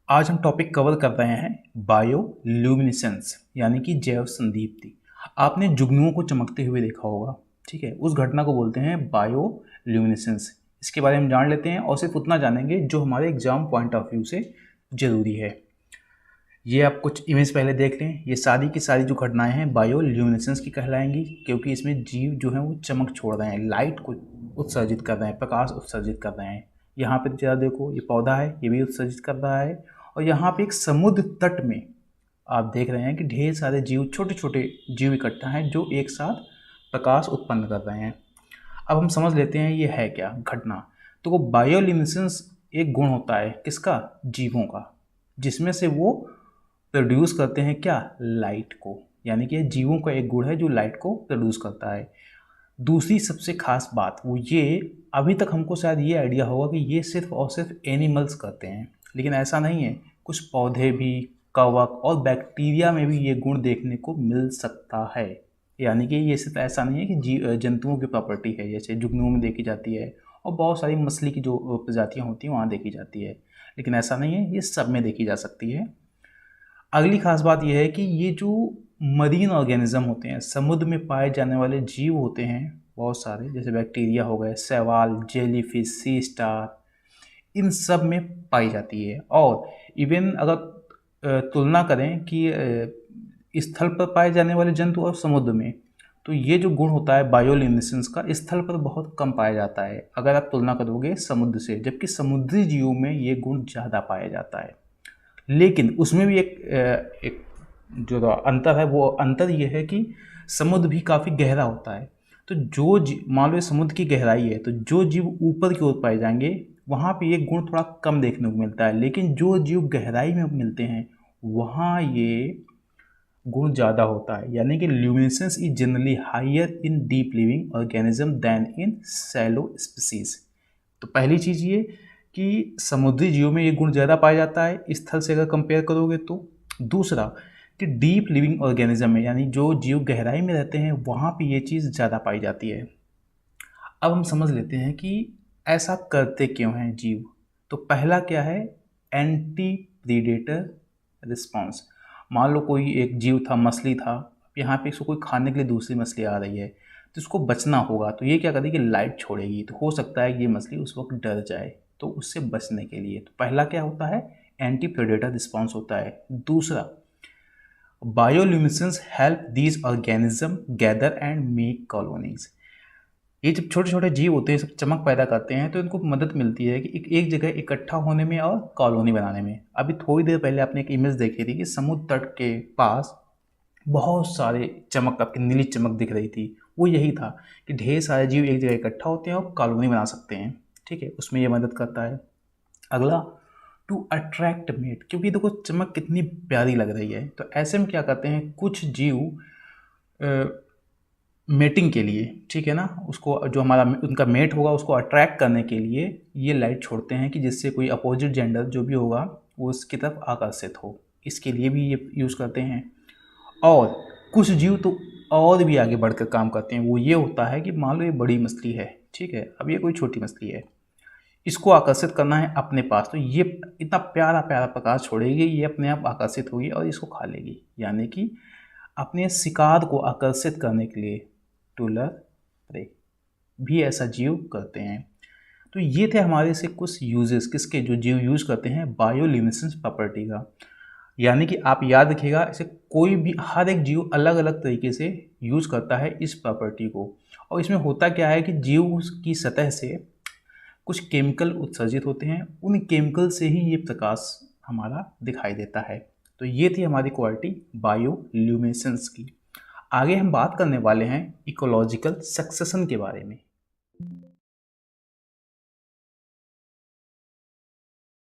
आज हम topic cover कर रहे हैं बायोल्यूमिनेसेंस यानी कि जैव संदीप्ति। आपने जुगनुओं को चमकते हुए देखा होगा, ठीक है। उस घटना को बोलते हैं बायोल्यूमिनेसेंस। इसके बारे में जान लेते हैं और सिर्फ उतना जानेंगे जो हमारे एग्जाम पॉइंट ऑफ व्यू से ज़रूरी है। ये आप कुछ इमेज पहले देख लें। ये सारी की सारी जो घटनाएं हैं बायोल्यूमिनेसेंस की कहलाएंगी, क्योंकि इसमें जीव जो है वो चमक छोड़ रहे हैं, लाइट को उत्सर्जित कर रहे हैं, प्रकाश उत्सर्जित कर रहे हैं। यहाँ पे जरा देखो, ये पौधा है, ये भी उत्सर्जित कर रहा है। और यहाँ पे एक समुद्र तट में आप देख रहे हैं कि ढेर सारे जीव, छोटे छोटे जीव इकट्ठा हैं जो एक साथ प्रकाश उत्पन्न कर रहे हैं। अब हम समझ लेते हैं ये है क्या घटना। तो वो बायोल्यूमिनेसेंस एक गुण होता है किसका? जीवों का, जिसमें से वो प्रोड्यूस करते हैं क्या? लाइट को। यानी कि जीवों का एक गुण है जो लाइट को प्रोड्यूस करता है। दूसरी सबसे खास बात वो ये, अभी तक हमको शायद ये आइडिया होगा कि ये सिर्फ और सिर्फ एनिमल्स करते हैं, लेकिन ऐसा नहीं है। कुछ पौधे भी, कवक और बैक्टीरिया में भी ये गुण देखने को मिल सकता है। यानी कि ये सिर्फ ऐसा नहीं है कि जंतुओं की प्रॉपर्टी है, जैसे जुगनुओं में देखी जाती है और बहुत सारी मछली की जो प्रजातियाँ होती हैं वहाँ देखी जाती है, लेकिन ऐसा नहीं है, ये सब में देखी जा सकती है। अगली खास बात यह है कि ये जो मरीन ऑर्गेनिज्म होते हैं, समुद्र में पाए जाने वाले जीव होते हैं बहुत सारे, जैसे बैक्टीरिया हो गए, शैवाल, जेलीफिश, सी स्टार, इन सब में पाई जाती है। और इवन अगर तुलना करें कि स्थल पर पाए जाने वाले जंतु और समुद्र में, तो ये जो गुण होता है बायोल्यूमिनेसेंस का स्थल पर बहुत कम पाया जाता है अगर आप तुलना करोगे समुद्र से, जबकि समुद्री जीवों में ये गुण ज़्यादा पाया जाता है। लेकिन उसमें भी एक जो अंतर है, वो अंतर ये है कि समुद्र भी काफ़ी गहरा होता है। तो जो मान लो समुद्र की गहराई है, तो जो जीव ऊपर की ओर पाए जाएंगे वहाँ पे ये गुण थोड़ा कम देखने को मिलता है, लेकिन जो जीव गहराई में मिलते हैं वहाँ ये गुण ज़्यादा होता है। यानी कि luminescence is generally higher in deep living organism than in shallow species. तो पहली चीज़ ये कि समुद्री जीवों में ये गुण ज़्यादा पाया जाता है स्थल से अगर कंपेयर करोगे तो। दूसरा कि डीप लिविंग ऑर्गेनिज्म में, यानी जो जीव गहराई में रहते हैं वहाँ पे ये चीज़ ज़्यादा पाई जाती है। अब हम समझ लेते हैं कि ऐसा करते क्यों हैं जीव। तो पहला क्या है? Anti predator response. मान लो कोई एक जीव था, मछली था, यहाँ पे इसको कोई खाने के लिए दूसरी मछली आ रही है, तो इसको बचना होगा। तो ये क्या करेगी कि लाइट छोड़ेगी। तो हो सकता है ये मछली उस वक्त डर जाए, तो उससे बचने के लिए तो पहला क्या होता है? एंटी प्रेडेटर रिस्पॉन्स होता है। दूसरा, bioluminescence help these organism gather and make colonies. ये जब छोटे छोटे जीव होते हैं, सब चमक पैदा करते हैं, तो इनको मदद मिलती है कि एक जगह इकट्ठा होने में और कॉलोनी बनाने में। अभी थोड़ी देर पहले आपने एक इमेज देखी थी कि समुद्र तट के पास बहुत सारे चमक, आपकी नीली चमक दिख रही थी। वो यही था कि ढेर सारे जीव एक जगह इकट्ठा होते हैं और कॉलोनी बना सकते हैं, ठीक है। उसमें ये मदद करता है। अगला, टू अट्रैक्ट मेट, क्योंकि देखो चमक कितनी प्यारी लग रही है। तो ऐसे में क्या करते हैं कुछ जीव मेटिंग के लिए, ठीक है ना, उसको जो हमारा उनका मेट होगा उसको अट्रैक्ट करने के लिए ये लाइट छोड़ते हैं कि जिससे कोई अपोजिट जेंडर जो भी होगा वो उसकी तरफ आकर्षित हो। इसके लिए भी ये यूज़ करते हैं। और कुछ जीव तो और भी आगे बढ़कर काम करते हैं। वो ये होता है कि मान लो ये बड़ी मछली है, ठीक है, अब ये कोई छोटी मछली है, इसको आकर्षित करना है अपने पास, तो ये इतना प्यारा प्यारा प्रकाश छोड़ेगी, ये अपने आप आकर्षित होगी और इसको खा लेगी। यानी कि अपने शिकार को आकर्षित करने के लिए टू लर प्रे भी ऐसा जीव करते हैं। तो ये थे हमारे से कुछ यूजेस किसके, जो जीव यूज़ करते हैं बायोल्यूमिनेसेंस प्रॉपर्टी का। यानी कि आप याद रखिएगा, इसे कोई भी, हर एक जीव अलग अलग तरीके से यूज़ करता है इस प्रॉपर्टी को। और इसमें होता क्या है कि जीव की सतह से कुछ केमिकल उत्सर्जित होते हैं, उन केमिकल से ही ये प्रकाश हमारा दिखाई देता है। तो ये थी हमारी क्वालिटी बायोल्यूमिनेसेंस की। आगे हम बात करने वाले हैं इकोलॉजिकल सक्सेशन के बारे में।